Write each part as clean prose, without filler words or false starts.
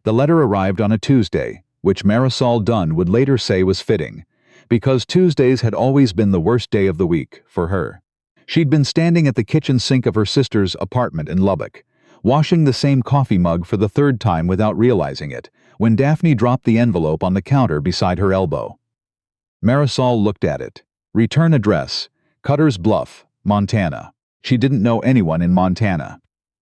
The letter arrived on a Tuesday, which Marisol Dunne would later say was fitting, because Tuesdays had always been the worst day of the week for her. She'd been standing at the kitchen sink of her sister's apartment in Lubbock, washing the same coffee mug for the third time without realizing it, when Daphne dropped the envelope on the counter beside her elbow. Marisol looked at it. Return address, Cutter's Bluff, Montana. She didn't know anyone in Montana.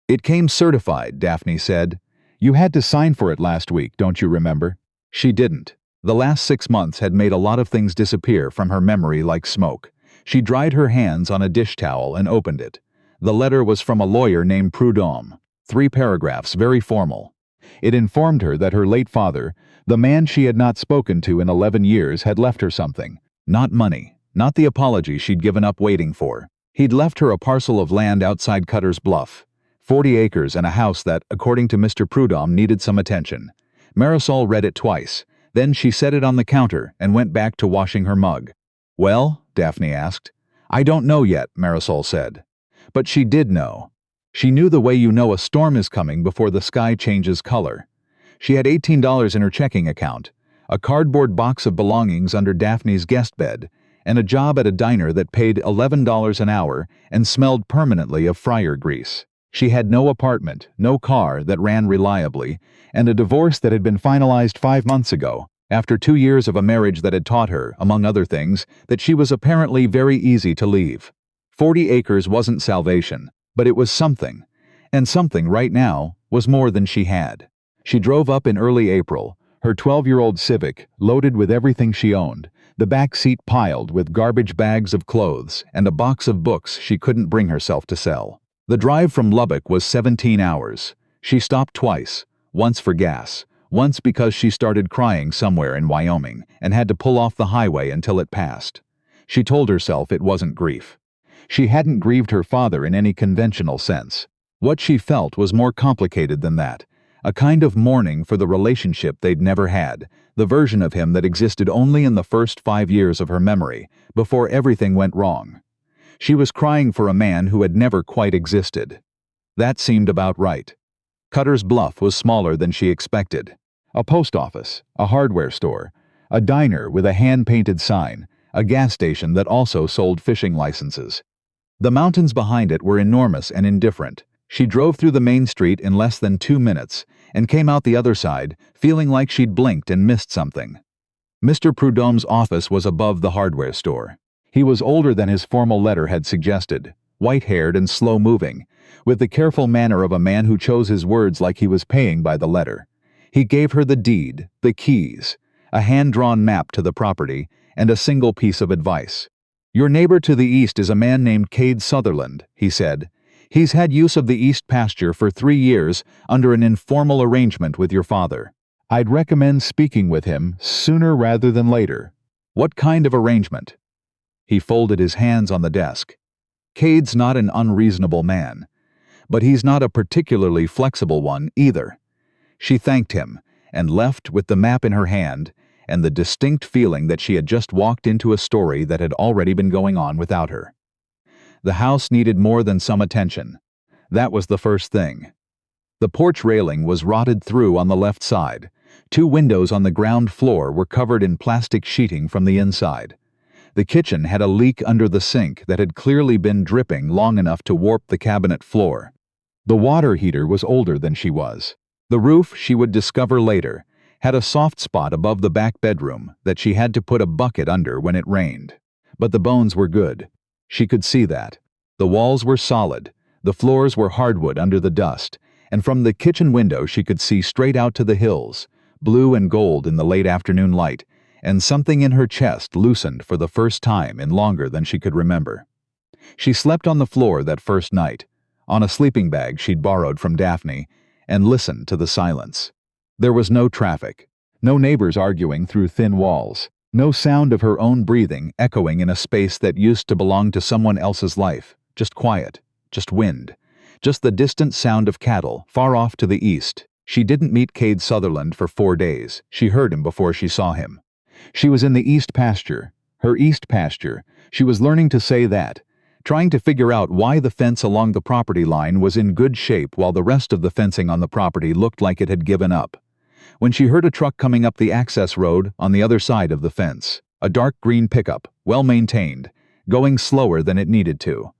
It came certified, Daphne said. You had to sign for it last week, don't you remember? She didn't. The last 6 months had made a lot of things disappear from her memory like smoke. She dried her hands on a dish towel and opened it. The letter was from a lawyer named Prudhomme. 3 paragraphs, very formal. It informed her that her late father, the man she had not spoken to in 11 years, had left her something. Not money, not the apology she'd given up waiting for. He'd left her a parcel of land outside Cutter's Bluff, 40 acres and a house that, according to Mr. Prudhomme, needed some attention. Marisol read it twice. Then she set it on the counter and went back to washing her mug. Well? Daphne asked. I don't know yet, Marisol said. But she did know. She knew the way you know a storm is coming before the sky changes color. She had $18 in her checking account, a cardboard box of belongings under Daphne's guest bed, and a job at a diner that paid $11 an hour and smelled permanently of fryer grease. She had no apartment, no car that ran reliably, and a divorce that had been finalized 5 months ago, after 2 years of a marriage that had taught her, among other things, that she was apparently very easy to leave. 40 acres wasn't salvation, but it was something, and something right now was more than she had. She drove up in early April, her 12-year-old Civic loaded with everything she owned, the back seat piled with garbage bags of clothes and a box of books she couldn't bring herself to sell. The drive from Lubbock was 17 hours. She stopped twice, once for gas, once because she started crying somewhere in Wyoming and had to pull off the highway until it passed. She told herself it wasn't grief. She hadn't grieved her father in any conventional sense. What she felt was more complicated than that, a kind of mourning for the relationship they'd never had, the version of him that existed only in the first 5 years of her memory, before everything went wrong. She was crying for a man who had never quite existed. That seemed about right. Cutter's Bluff was smaller than she expected. A post office, a hardware store, a diner with a hand-painted sign, a gas station that also sold fishing licenses. The mountains behind it were enormous and indifferent. She drove through the main street in less than 2 minutes and came out the other side, feeling like she'd blinked and missed something. Mr. Prudhomme's office was above the hardware store. He was older than his formal letter had suggested, white-haired and slow-moving, with the careful manner of a man who chose his words like he was paying by the letter. He gave her the deed, the keys, a hand-drawn map to the property, and a single piece of advice. Your neighbor to the east is a man named Cade Sutherland, he said. He's had use of the east pasture for 3 years under an informal arrangement with your father. I'd recommend speaking with him sooner rather than later. What kind of arrangement? He folded his hands on the desk. Cade's not an unreasonable man, but he's not a particularly flexible one either. She thanked him and left with the map in her hand and the distinct feeling that she had just walked into a story that had already been going on without her. The house needed more than some attention. That was the first thing. The porch railing was rotted through on the left side. 2 windows on the ground floor were covered in plastic sheeting from the inside. The kitchen had a leak under the sink that had clearly been dripping long enough to warp the cabinet floor. The water heater was older than she was. The roof, she would discover later, had a soft spot above the back bedroom that she had to put a bucket under when it rained. But the bones were good. She could see that. The walls were solid, the floors were hardwood under the dust, and from the kitchen window she could see straight out to the hills, blue and gold in the late afternoon light, and something in her chest loosened for the first time in longer than she could remember. She slept on the floor that first night, on a sleeping bag she'd borrowed from Daphne, and listened to the silence. There was no traffic, no neighbors arguing through thin walls, no sound of her own breathing echoing in a space that used to belong to someone else's life, just quiet, just wind, just the distant sound of cattle far off to the east. She didn't meet Cade Sutherland for 4 days. She heard him before she saw him. She was in the east pasture, her east pasture. She was learning to say that, trying to figure out why the fence along the property line was in good shape while the rest of the fencing on the property looked like it had given up. when she heard a truck coming up the access road on the other side of the fence. A dark green pickup, well-maintained, going slower than it needed to.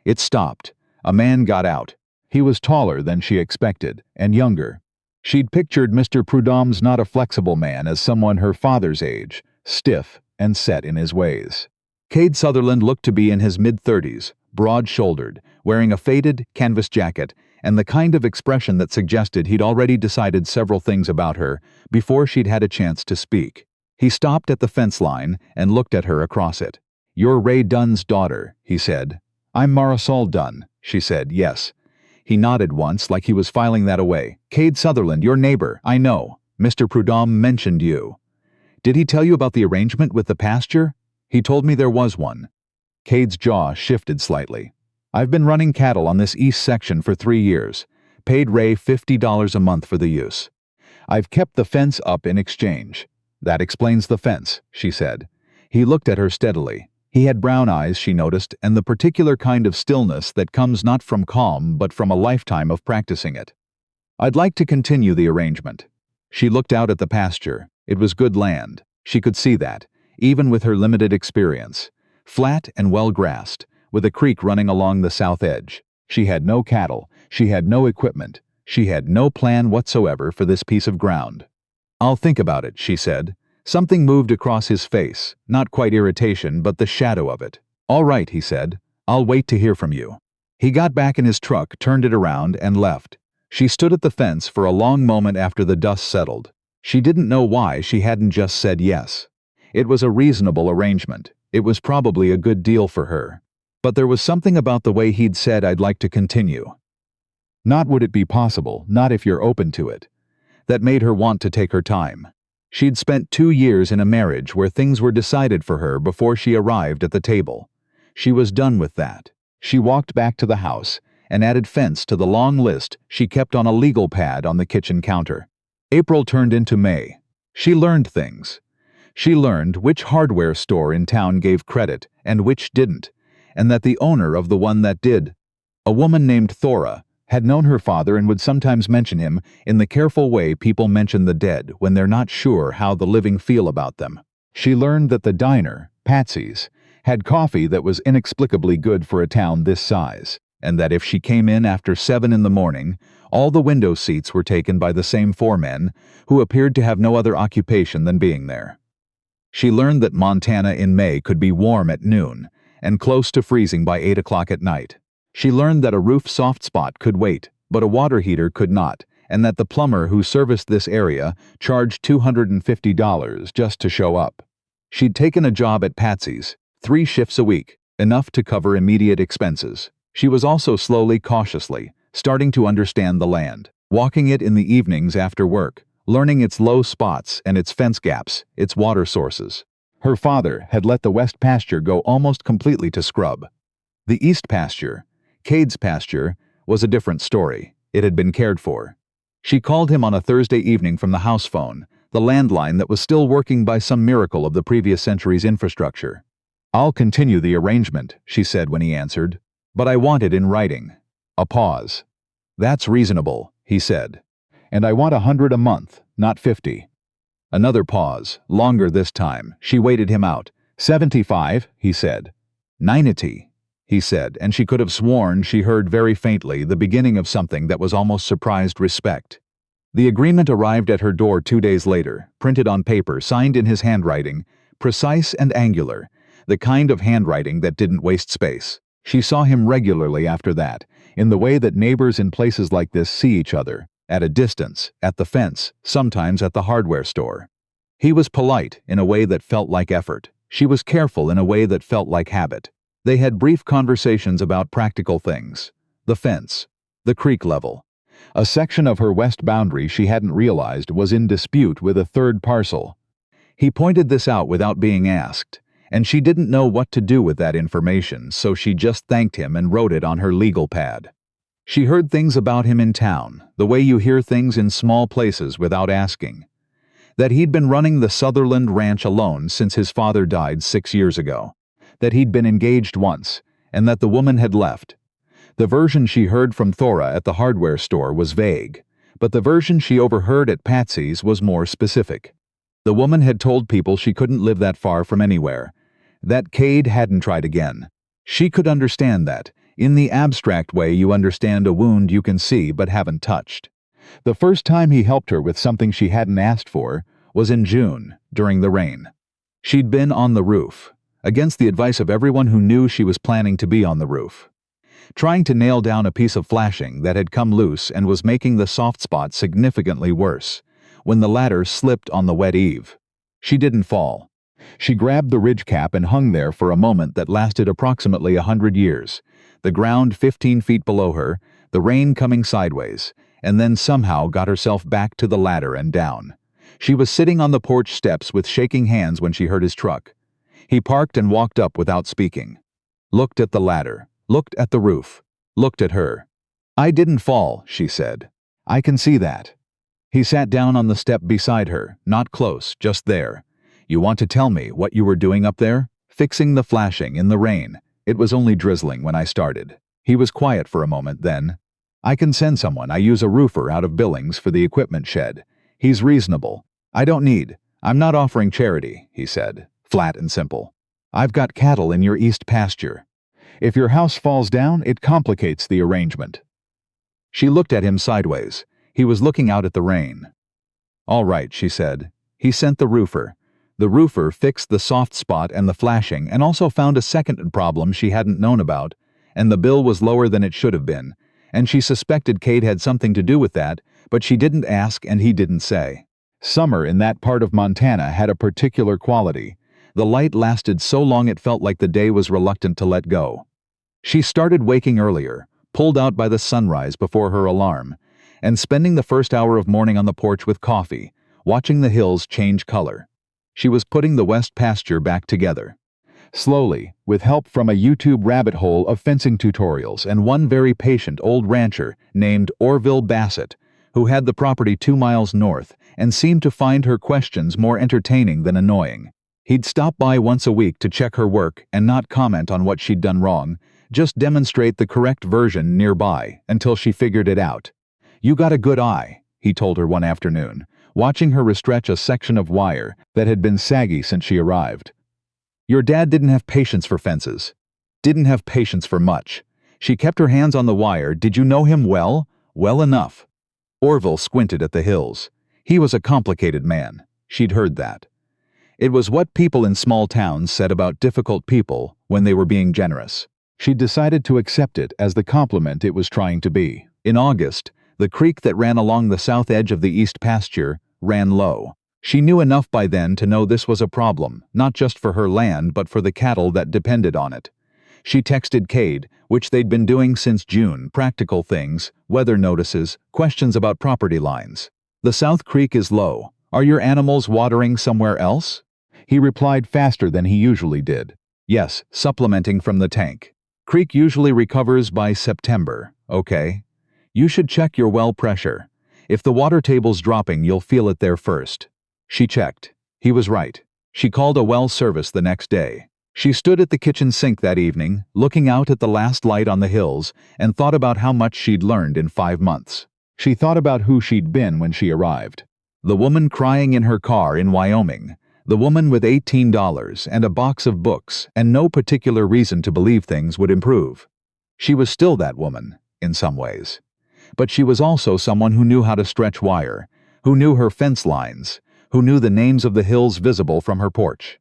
It stopped. A man got out. He was taller than she expected, and younger. She'd pictured Mr. Prudhomme's not a flexible man as someone her father's age, stiff and set in his ways. Cade Sutherland looked to be in his mid-30s, broad-shouldered, wearing a faded canvas jacket, and the kind of expression that suggested he'd already decided several things about her before she'd had a chance to speak. He stopped at the fence line and looked at her across it. "You're Ray Dunne's daughter," he said. "I'm Marisol Dunne," she said. "Yes." He nodded once like he was filing that away. "Cade Sutherland, your neighbor, I know. Mr. Prudhomme mentioned you. Did he tell you about the arrangement with the pasture?" "He told me there was one." Cade's jaw shifted slightly. "I've been running cattle on this east section for 3 years. Paid Ray $50 a month for the use. I've kept the fence up in exchange." "That explains the fence," she said. He looked at her steadily. He had brown eyes, she noticed, and the particular kind of stillness that comes not from calm but from a lifetime of practicing it. "I'd like to continue the arrangement." She looked out at the pasture. It was good land. She could see that, even with her limited experience. Flat and well-grassed, with a creek running along the south edge. She had no cattle. She had no equipment. She had no plan whatsoever for this piece of ground. "I'll think about it," she said. Something moved across his face, not quite irritation, but the shadow of it. "All right," he said. "I'll wait to hear from you." He got back in his truck, turned it around, and left. She stood at the fence for a long moment after the dust settled. She didn't know why she hadn't just said yes. It was a reasonable arrangement. It was probably a good deal for her. But there was something about the way he'd said, "I'd like to continue." Not would it be possible, not if you're open to it. That made her want to take her time. She'd spent 2 years in a marriage where things were decided for her before she arrived at the table. She was done with that. She walked back to the house and added fence to the long list she kept on a legal pad on the kitchen counter. April turned into May. She learned things. She learned which hardware store in town gave credit and which didn't, and that the owner of the one that did, a woman named Thora, had known her father and would sometimes mention him in the careful way people mention the dead when they're not sure how the living feel about them. She learned that the diner, Patsy's, had coffee that was inexplicably good for a town this size, and that if she came in after 7 in the morning, all the window seats were taken by the same 4 men who appeared to have no other occupation than being there. She learned that Montana in May could be warm at noon and close to freezing by 8 o'clock at night. She learned that a roof soft spot could wait, but a water heater could not, and that the plumber who serviced this area charged $250 just to show up. She'd taken a job at Patsy's, 3 shifts a week, enough to cover immediate expenses. She was also slowly, cautiously, starting to understand the land, walking it in the evenings after work, learning its low spots and its fence gaps, its water sources. Her father had let the west pasture go almost completely to scrub. The east pasture, Cade's pasture, was a different story. It had been cared for. She called him on a Thursday evening from the house phone, the landline that was still working by some miracle of the previous century's infrastructure. "I'll continue the arrangement," she said when he answered, "but I want it in writing." A pause. "That's reasonable," he said. "And I want 100 a month, not 50. Another pause, longer this time. She waited him out. 75, he said. 90, he said, and she could have sworn she heard very faintly the beginning of something that was almost surprised respect. The agreement arrived at her door 2 days later, printed on paper, signed in his handwriting, precise and angular, the kind of handwriting that didn't waste space. She saw him regularly after that, in the way that neighbors in places like this see each other, at a distance, at the fence, sometimes at the hardware store. He was polite in a way that felt like effort. She was careful in a way that felt like habit. They had brief conversations about practical things. The fence. The creek level. A section of her west boundary she hadn't realized was in dispute with a third parcel. He pointed this out without being asked, and she didn't know what to do with that information, so she just thanked him and wrote it on her legal pad. She heard things about him in town, the way you hear things in small places without asking. That he'd been running the Sutherland Ranch alone since his father died 6 years ago. That he'd been engaged once, and that the woman had left. The version she heard from Thora at the hardware store was vague, But the version she overheard at Patsy's was more specific. The woman had told people she couldn't live that far from anywhere, that Cade hadn't tried again. She could understand that, in the abstract way you understand a wound you can see but haven't touched. The first time he helped her with something she hadn't asked for was in June, during the rain. She'd been on the roof, against the advice of everyone who knew she was planning to be on the roof, trying to nail down a piece of flashing that had come loose and was making the soft spot significantly worse, when the ladder slipped on the wet eave. She didn't fall. She grabbed the ridge cap and hung there for a moment that lasted approximately 100 years, the ground 15 feet below her, the rain coming sideways, and then somehow got herself back to the ladder and down. She was sitting on the porch steps with shaking hands when she heard his truck. He parked and walked up without speaking. Looked at the ladder, looked at the roof, looked at her. "I didn't fall," she said. "I can see that." He sat down on the step beside her, not close, just there. "You want to tell me what you were doing up there?" "Fixing the flashing in the rain. It was only drizzling when I started." He was quiet for a moment, then, "I can send someone. I use a roofer out of Billings for the equipment shed. He's reasonable. I don't need. I'm not offering charity," he said, flat and simple. "I've got cattle in your east pasture. If your house falls down, it complicates the arrangement." She looked at him sideways. He was looking out at the rain. "All right," she said. He sent the roofer. The roofer fixed the soft spot and the flashing and also found a second problem she hadn't known about, and the bill was lower than it should have been, and she suspected Cade had something to do with that, but she didn't ask and he didn't say. Summer in that part of Montana had a particular quality. The light lasted so long it felt like the day was reluctant to let go. She started waking earlier, pulled out by the sunrise before her alarm, and spending the first hour of morning on the porch with coffee, watching the hills change color. She was putting the west pasture back together. Slowly, with help from a YouTube rabbit hole of fencing tutorials and one very patient old rancher named Orville Bassett, who had the property 2 miles north and seemed to find her questions more entertaining than annoying. He'd stop by once a week to check her work and not comment on what she'd done wrong, just demonstrate the correct version nearby until she figured it out. "You got a good eye," he told her one afternoon, watching her restretch a section of wire that had been saggy since she arrived. "Your dad didn't have patience for fences. Didn't have patience for much." She kept her hands on the wire. "Did you know him well?" "Well enough." Orville squinted at the hills. He was a complicated man. She'd heard that. It was what people in small towns said about difficult people when they were being generous. She'd decided to accept it as the compliment it was trying to be. In August, the creek that ran along the south edge of the east pasture ran low. She knew enough by then to know this was a problem, not just for her land but for the cattle that depended on it. She texted Cade, which they'd been doing since June, practical things, weather notices, questions about property lines. "The South Creek is low. Are your animals watering somewhere else?" He replied faster than he usually did. "Yes, supplementing from the tank. Creek usually recovers by September, okay? You should check your well pressure. If the water table's dropping, you'll feel it there first." She checked. He was right. She called a well service the next day. She stood at the kitchen sink that evening, looking out at the last light on the hills, and thought about how much she'd learned in 5 months. She thought about who she'd been when she arrived. The woman crying in her car in Wyoming. The woman with $18 and a box of books and no particular reason to believe things would improve. She was still that woman, in some ways. But she was also someone who knew how to stretch wire, who knew her fence lines, who knew the names of the hills visible from her porch.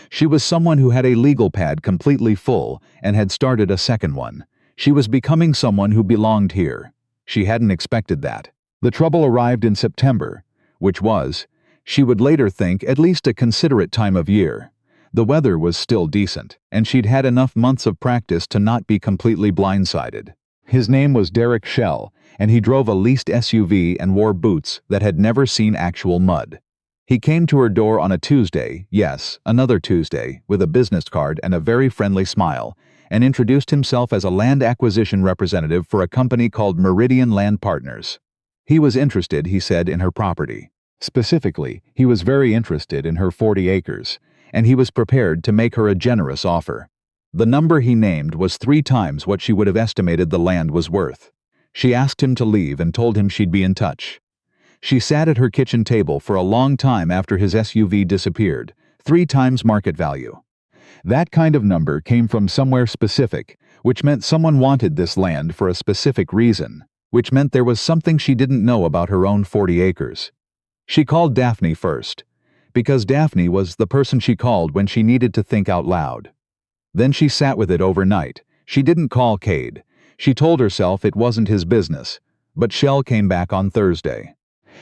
She was someone who had a legal pad completely full and had started a second one. She was becoming someone who belonged here. She hadn't expected that. The trouble arrived in September, which was, she would later think, at least a considerate time of year. The weather was still decent, and she'd had enough months of practice to not be completely blindsided. His name was Derek Shell, and he drove a leased SUV and wore boots that had never seen actual mud. He came to her door on a Tuesday, yes, another Tuesday, with a business card and a very friendly smile, and introduced himself as a land acquisition representative for a company called Meridian Land Partners. He was interested, he said, in her property. Specifically, he was very interested in her 40 acres, and he was prepared to make her a generous offer. The number he named was 3 times what she would have estimated the land was worth. She asked him to leave and told him she'd be in touch. She sat at her kitchen table for a long time after his SUV disappeared, 3 times market value. That kind of number came from somewhere specific, which meant someone wanted this land for a specific reason, which meant there was something she didn't know about her own 40 acres. She called Daphne first, because Daphne was the person she called when she needed to think out loud. Then she sat with it overnight. She didn't call Cade. She told herself it wasn't his business, but Shell came back on Thursday.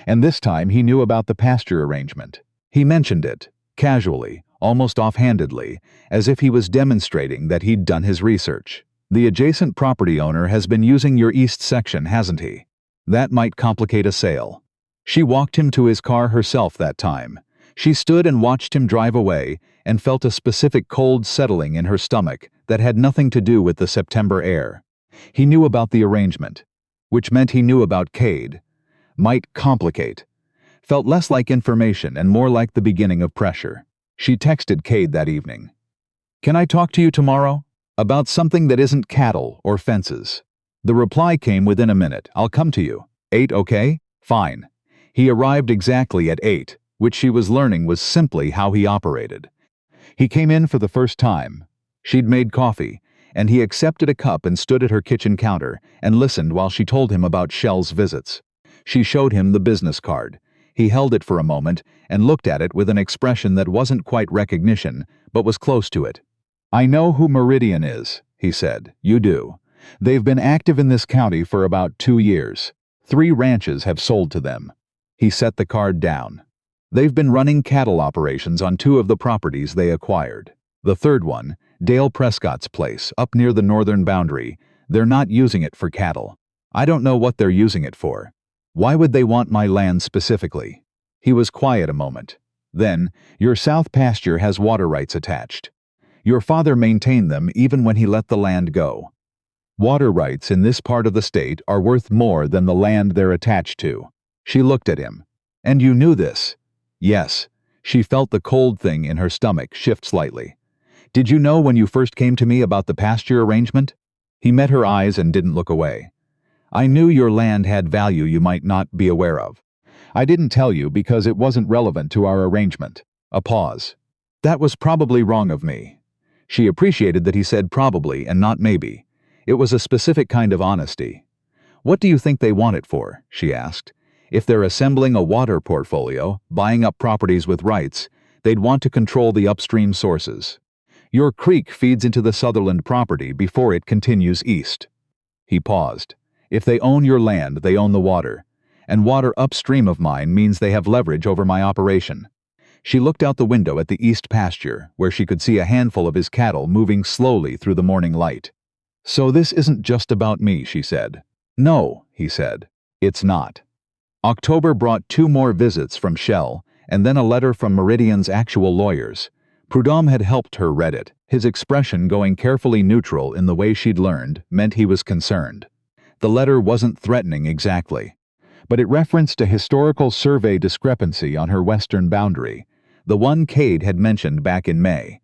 And this time he knew about the pasture arrangement. He mentioned it, casually, almost offhandedly, as if he was demonstrating that he'd done his research. The adjacent property owner has been using your east section, hasn't he? That might complicate a sale. She walked him to his car herself that time. She stood and watched him drive away and felt a specific cold settling in her stomach that had nothing to do with the September air. He knew about the arrangement, which meant he knew about Cade. Might complicate. Felt less like information and more like the beginning of pressure. She texted Cade that evening. "Can I talk to you tomorrow? About something that isn't cattle or fences." The reply came within a minute. "I'll come to you. 8, okay? Fine." He arrived exactly at 8, which she was learning was simply how he operated. He came in for the first time. She'd made coffee, and he accepted a cup and stood at her kitchen counter and listened while she told him about Shell's visits. She showed him the business card. He held it for a moment and looked at it with an expression that wasn't quite recognition, but was close to it. "I know who Meridian is," he said. "You do. They've been active in this county for about 2 years. 3 ranches have sold to them." He set the card down. "They've been running cattle operations on 2 of the properties they acquired. The third one, Dale Prescott's place, up near the northern boundary, they're not using it for cattle. I don't know what they're using it for. Why would they want my land specifically?" He was quiet a moment. Then, "Your south pasture has water rights attached. Your father maintained them even when he let the land go. Water rights in this part of the state are worth more than the land they're attached to." She looked at him. "And you knew this?" "Yes." She felt the cold thing in her stomach shift slightly. "Did you know when you first came to me about the pasture arrangement?" He met her eyes and didn't look away. "I knew your land had value you might not be aware of. I didn't tell you because it wasn't relevant to our arrangement." A pause. "That was probably wrong of me." She appreciated that he said probably and not maybe. It was a specific kind of honesty. "What do you think they want it for?" she asked. "If they're assembling a water portfolio, buying up properties with rights, they'd want to control the upstream sources. Your creek feeds into the Sutherland property before it continues east." He paused. "If they own your land, they own the water. And water upstream of mine means they have leverage over my operation." She looked out the window at the east pasture, where she could see a handful of his cattle moving slowly through the morning light. "So this isn't just about me," she said. "No," he said. "It's not." October brought 2 more visits from Shell, and then a letter from Meridian's actual lawyers. Prudhomme had helped her read it. His expression going carefully neutral in the way she'd learned meant he was concerned. The letter wasn't threatening exactly, but it referenced a historical survey discrepancy on her western boundary, the one Cade had mentioned back in May,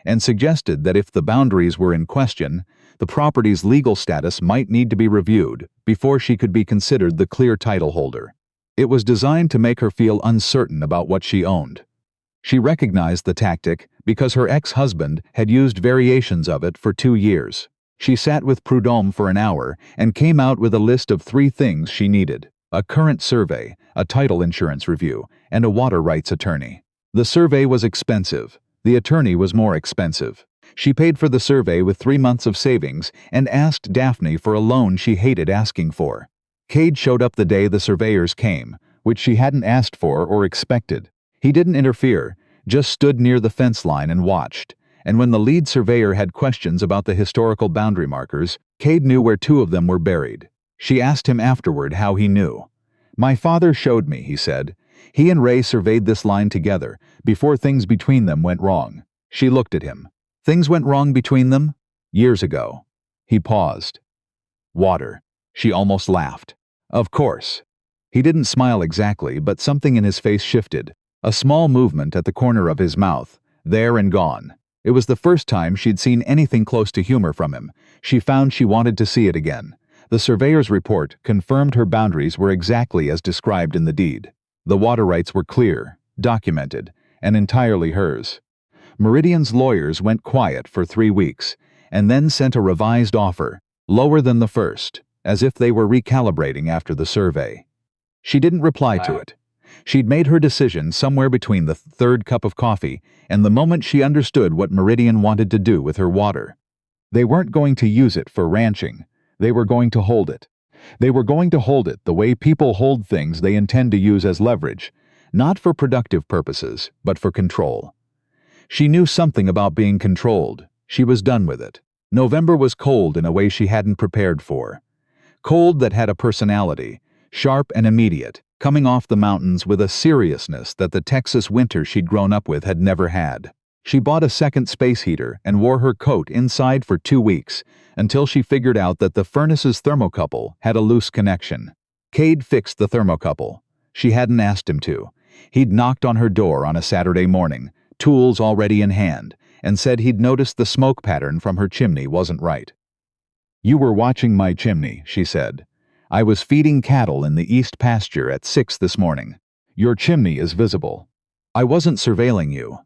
and suggested that if the boundaries were in question, the property's legal status might need to be reviewed before she could be considered the clear title holder. It was designed to make her feel uncertain about what she owned. She recognized the tactic because her ex-husband had used variations of it for 2 years. She sat with Prudhomme for an hour and came out with a list of 3 things she needed: a current survey, a title insurance review, and a water rights attorney. The survey was expensive. The attorney was more expensive. She paid for the survey with 3 months of savings and asked Daphne for a loan she hated asking for. Cade showed up the day the surveyors came, which she hadn't asked for or expected. He didn't interfere, just stood near the fence line and watched. And when the lead surveyor had questions about the historical boundary markers, Cade knew where 2 of them were buried. She asked him afterward how he knew. "My father showed me," he said. "He and Ray surveyed this line together before things between them went wrong." She looked at him. "Things went wrong between them?" "Years ago." He paused. "Water." She almost laughed. "Of course." He didn't smile exactly, but something in his face shifted. A small movement at the corner of his mouth. There and gone. It was the first time she'd seen anything close to humor from him. She found she wanted to see it again. The surveyor's report confirmed her boundaries were exactly as described in the deed. The water rights were clear, documented, and entirely hers. Meridian's lawyers went quiet for 3 weeks, and then sent a revised offer, lower than the first, as if they were recalibrating after the survey. She didn't reply to it. She'd made her decision somewhere between the third cup of coffee and the moment she understood what Meridian wanted to do with her water. They weren't going to use it for ranching. They were going to hold it. They were going to hold it the way people hold things they intend to use as leverage, not for productive purposes, but for control. She knew something about being controlled. She was done with it. November was cold in a way she hadn't prepared for. Cold that had a personality, sharp and immediate, coming off the mountains with a seriousness that the Texas winter she'd grown up with had never had. She bought a second space heater and wore her coat inside for 2 weeks, until she figured out that the furnace's thermocouple had a loose connection. Cade fixed the thermocouple. She hadn't asked him to. He'd knocked on her door on a Saturday morning, tools already in hand, and said he'd noticed the smoke pattern from her chimney wasn't right. "You were watching my chimney," she said. "I was feeding cattle in the east pasture at 6 this morning. Your chimney is visible. I wasn't surveilling you."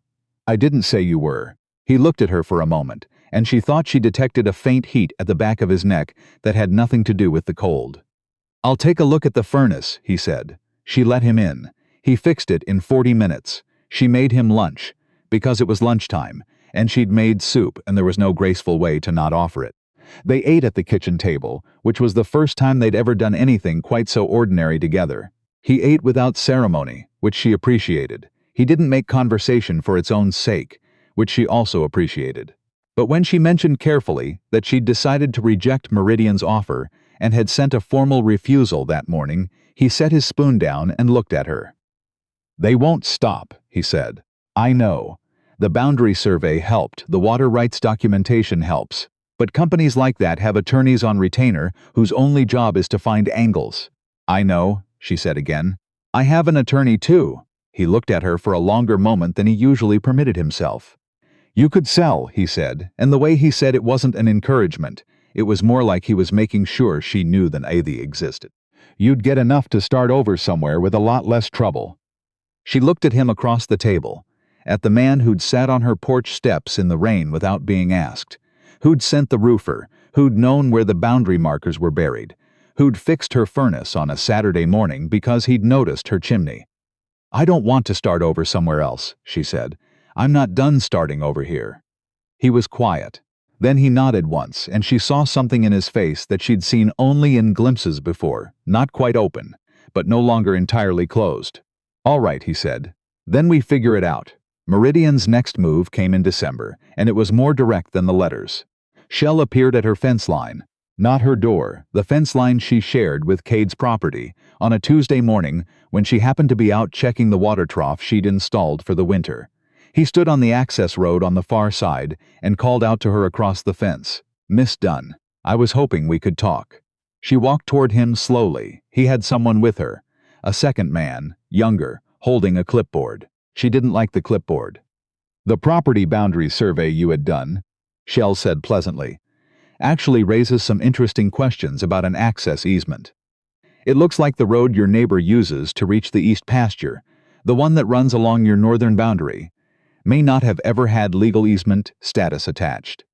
"I didn't say you were." He looked at her for a moment, and she thought she detected a faint heat at the back of his neck that had nothing to do with the cold. "I'll take a look at the furnace," he said. She let him in. He fixed it in 40 minutes. She made him lunch, because it was lunchtime, and she'd made soup and there was no graceful way to not offer it. They ate at the kitchen table, which was the first time they'd ever done anything quite so ordinary together. He ate without ceremony, which she appreciated. He didn't make conversation for its own sake, which she also appreciated. But when she mentioned carefully that she'd decided to reject Meridian's offer and had sent a formal refusal that morning, he set his spoon down and looked at her. "They won't stop," he said. "I know. The boundary survey helped, the water rights documentation helps. But companies like that have attorneys on retainer whose only job is to find angles." "I know," she said again. "I have an attorney too." He looked at her for a longer moment than he usually permitted himself. "You could sell," he said, and the way he said it wasn't an encouragement. It was more like he was making sure she knew that Athey existed. "You'd get enough to start over somewhere with a lot less trouble." She looked at him across the table, at the man who'd sat on her porch steps in the rain without being asked, who'd sent the roofer, who'd known where the boundary markers were buried, who'd fixed her furnace on a Saturday morning because he'd noticed her chimney. "I don't want to start over somewhere else," she said. "I'm not done starting over here." He was quiet. Then he nodded once, and she saw something in his face that she'd seen only in glimpses before, not quite open, but no longer entirely closed. "All right," he said. "Then we figure it out." Meridian's next move came in December, and it was more direct than the letters. Shell appeared at her fence line, not her door, the fence line she shared with Cade's property, on a Tuesday morning when she happened to be out checking the water trough she'd installed for the winter. He stood on the access road on the far side and called out to her across the fence, "Miss Dunne, I was hoping we could talk." She walked toward him slowly. He had someone with her, a second man, younger, holding a clipboard. She didn't like the clipboard. "The property boundary survey you had done," Shell said pleasantly, "actually raises some interesting questions about an access easement. It looks like the road your neighbor uses to reach the east pasture, the one that runs along your northern boundary, may not have ever had legal easement status attached."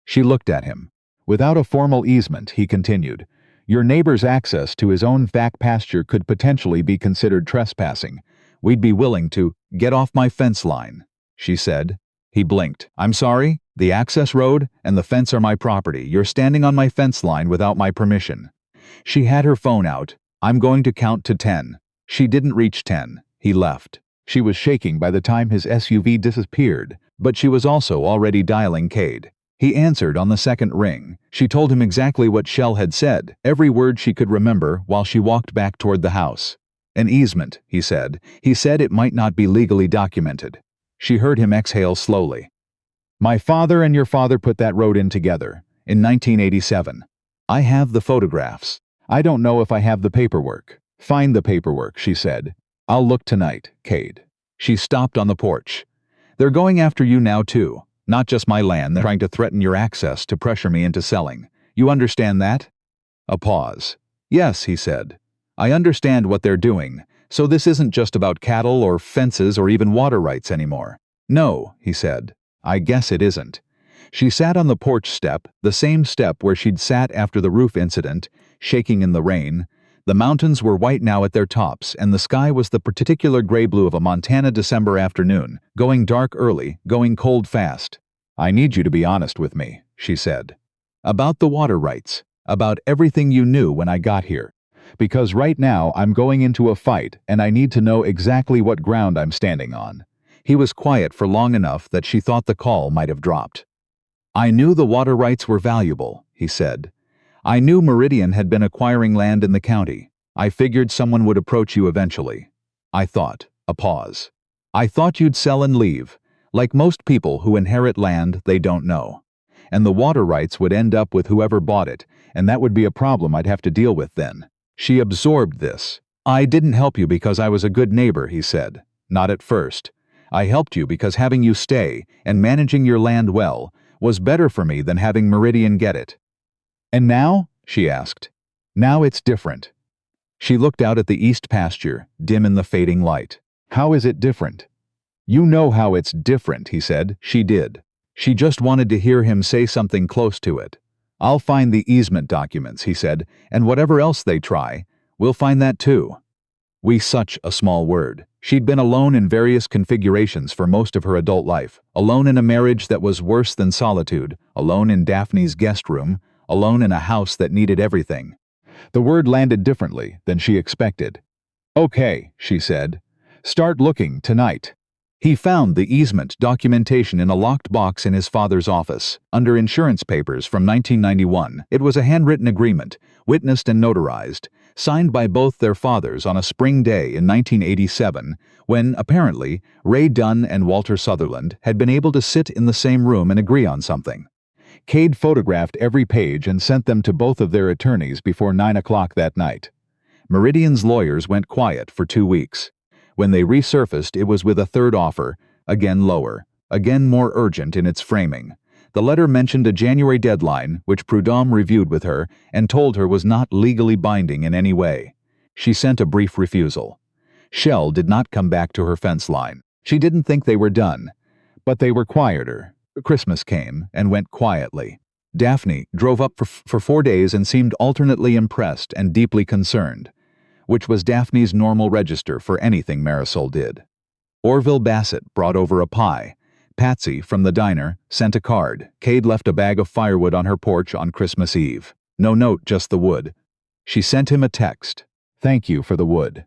She looked at him. "Without a formal easement," he continued, "your neighbor's access to his own back pasture could potentially be considered trespassing. We'd be willing to—" "Get off my fence line," she said. He blinked. "I'm sorry? The access road and the fence are my property. You're standing on my fence line without my permission." She had her phone out. "I'm going to count to 10. She didn't reach 10. He left. She was shaking by the time his SUV disappeared, but she was also already dialing Cade. He answered on the second ring. She told him exactly what Shell had said, every word she could remember while she walked back toward the house. "An easement," he said. "He said it might not be legally documented." She heard him exhale slowly. "My father and your father put that road in together, in 1987. I have the photographs. I don't know if I have the paperwork." "Find the paperwork," she said. "I'll look tonight, Cade." She stopped on the porch. "They're going after you now too. Not just my land, they're trying to threaten your access to pressure me into selling. You understand that?" A pause. Yes, he said. I understand what they're doing, so this isn't just about cattle or fences or even water rights anymore. No, he said. I guess it isn't. She sat on the porch step, the same step where she'd sat after the roof incident, shaking in the rain. The mountains were white now at their tops, and the sky was the particular gray-blue of a Montana December afternoon, going dark early, going cold fast. I need you to be honest with me, she said. About the water rights, about everything you knew when I got here. Because right now I'm going into a fight, and I need to know exactly what ground I'm standing on. He was quiet for long enough that she thought the call might have dropped. I knew the water rights were valuable, he said. I knew Meridian had been acquiring land in the county. I figured someone would approach you eventually. I thought. A pause. I thought you'd sell and leave, like most people who inherit land they don't know. And the water rights would end up with whoever bought it, and that would be a problem I'd have to deal with then. She absorbed this. I didn't help you because I was a good neighbor, he said. Not at first. I helped you because having you stay, and managing your land well, was better for me than having Meridian get it. And now? She asked. Now it's different. She looked out at the east pasture, dim in the fading light. How is it different? You know how it's different, he said. She did. She just wanted to hear him say something close to it. I'll find the easement documents, he said, and whatever else they try, we'll find that too. Such a small word. She'd been alone in various configurations for most of her adult life, alone in a marriage that was worse than solitude, alone in Daphne's guest room, alone in a house that needed everything. The word landed differently than she expected. Okay, she said. Start looking tonight. He found the easement documentation in a locked box in his father's office, under insurance papers from 1991. It was a handwritten agreement, witnessed and notarized, signed by both their fathers on a spring day in 1987, when, apparently, Ray Dunne and Walter Sutherland had been able to sit in the same room and agree on something. Cade photographed every page and sent them to both of their attorneys before 9 o'clock that night. Meridian's lawyers went quiet for 2 weeks. When they resurfaced, it was with a third offer, again lower, again more urgent in its framing. The letter mentioned a January deadline, which Prudhomme reviewed with her and told her was not legally binding in any way. She sent a brief refusal. Shell did not come back to her fence line. She didn't think they were done, but they were quieter. Christmas came and went quietly. Daphne drove up for 4 days and seemed alternately impressed and deeply concerned, which was Daphne's normal register for anything Marisol did. Orville Bassett brought over a pie. Patsy, from the diner, sent a card. Cade left a bag of firewood on her porch on Christmas Eve. No note, just the wood. She sent him a text. Thank you for the wood.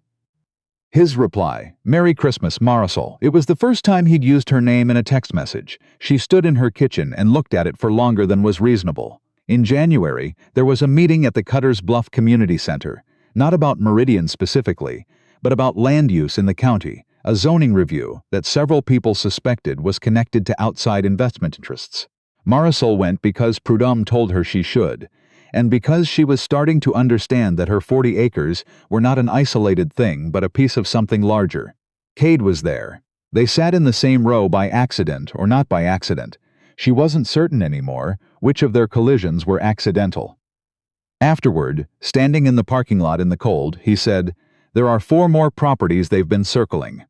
His reply, Merry Christmas, Marisol. It was the first time he'd used her name in a text message. She stood in her kitchen and looked at it for longer than was reasonable. In January, there was a meeting at the Cutters Bluff Community Center, not about Meridian specifically, but about land use in the county, a zoning review that several people suspected was connected to outside investment interests. Marisol went because Prudhomme told her she should, and because she was starting to understand that her 40 acres were not an isolated thing but a piece of something larger. Cade was there. They sat in the same row by accident or not by accident. She wasn't certain anymore which of their collisions were accidental. Afterward, standing in the parking lot in the cold, he said, There are 4 more properties they've been circling.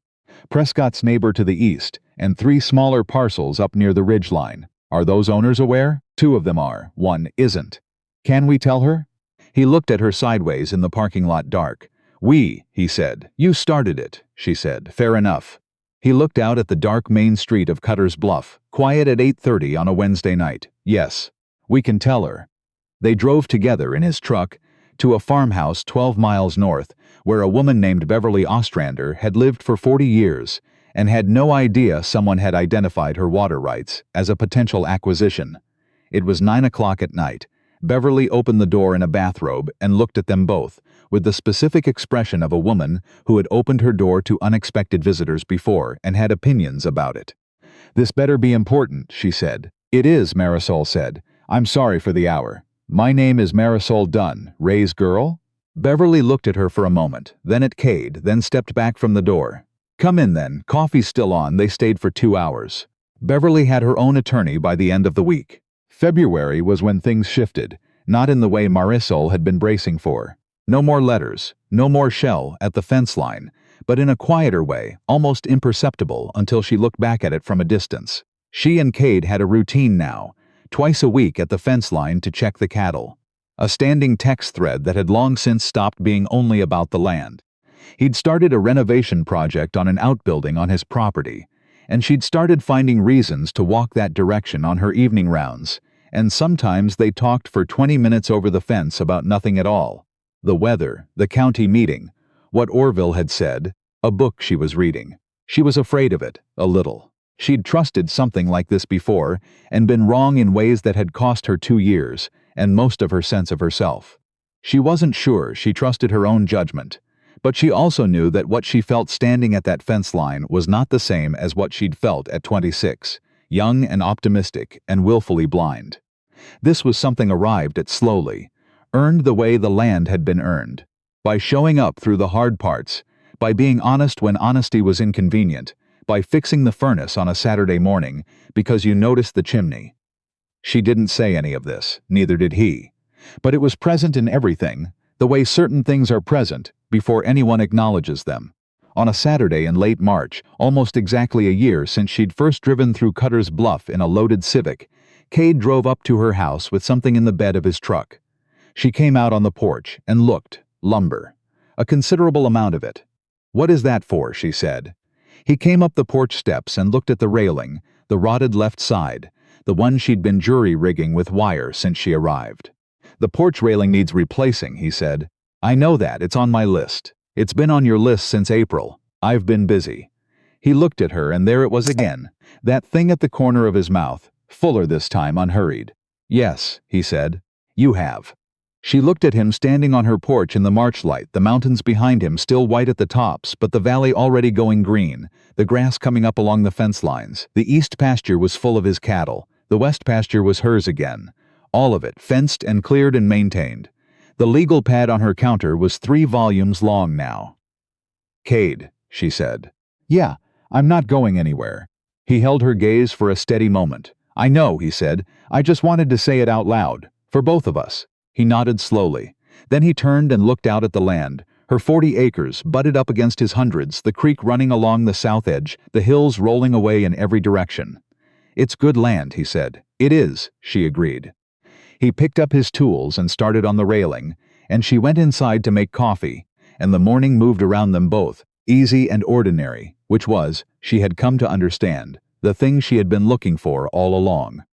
Prescott's neighbor to the east, and 3 smaller parcels up near the ridge line. Are those owners aware? 2 of them are, 1 isn't. Can we tell her? He looked at her sideways in the parking lot dark. We, he said. You started it, she said. Fair enough. He looked out at the dark main street of Cutters Bluff, quiet at 8:30 on a Wednesday night. Yes, we can tell her. They drove together in his truck to a farmhouse 12 miles north, where a woman named Beverly Ostrander had lived for 40 years and had no idea someone had identified her water rights as a potential acquisition. It was 9 o'clock at night. Beverly opened the door in a bathrobe and looked at them both, with the specific expression of a woman who had opened her door to unexpected visitors before and had opinions about it. This better be important, she said. It is, Marisol said. I'm sorry for the hour. My name is Marisol Dunne, Ray's girl? Beverly looked at her for a moment, then at Cade, then stepped back from the door. Come in then, coffee's still on. They stayed for 2 hours. Beverly had her own attorney by the end of the week. February was when things shifted. not in the way Marisol had been bracing for. No more letters, no more shell at the fence line, but in a quieter way, almost imperceptible until she looked back at it from a distance. She and Cade had a routine now, twice a week at the fence line to check the cattle. A standing text thread that had long since stopped being only about the land. He'd started a renovation project on an outbuilding on his property, and she'd started finding reasons to walk that direction on her evening rounds, and sometimes they talked for 20 minutes over the fence about nothing at all. The weather, the county meeting, what Orville had said, a book she was reading. She was afraid of it, a little. She'd trusted something like this before, and been wrong in ways that had cost her 2 years, and most of her sense of herself. She wasn't sure she trusted her own judgment, but she also knew that what she felt standing at that fence line was not the same as what she'd felt at 26, young and optimistic and willfully blind. This was something arrived at slowly, earned the way the land had been earned, by showing up through the hard parts, by being honest when honesty was inconvenient, by fixing the furnace on a Saturday morning because you noticed the chimney. She didn't say any of this, neither did he, but it was present in everything, the way certain things are present before anyone acknowledges them. On a Saturday in late March, almost exactly a year since she'd first driven through Cutter's Bluff in a loaded Civic, Cade drove up to her house with something in the bed of his truck. She came out on the porch and looked. Lumber. A considerable amount of it. "What is that for?" she said. He came up the porch steps and looked at the railing, the rotted left side, the one she'd been jury rigging with wire since she arrived. "The porch railing needs replacing," he said. "I know that, it's on my list. It's been on your list since April. I've been busy." He looked at her and there it was again, that thing at the corner of his mouth, fuller this time, unhurried. "Yes," he said. "You have." She looked at him standing on her porch in the March light, the mountains behind him still white at the tops, but the valley already going green, the grass coming up along the fence lines. The east pasture was full of his cattle, the west pasture was hers again, all of it fenced and cleared and maintained. The legal pad on her counter was 3 volumes long now. "Cade," she said. "Yeah, I'm not going anywhere." He held her gaze for a steady moment. "I know," he said. "I just wanted to say it out loud, for both of us." He nodded slowly. Then he turned and looked out at the land, her 40 acres butted up against his hundreds, the creek running along the south edge, the hills rolling away in every direction. "It's good land," he said. "It is," she agreed. He picked up his tools and started on the railing, and she went inside to make coffee, and the morning moved around them both, easy and ordinary, which was, she had come to understand, the thing she had been looking for all along.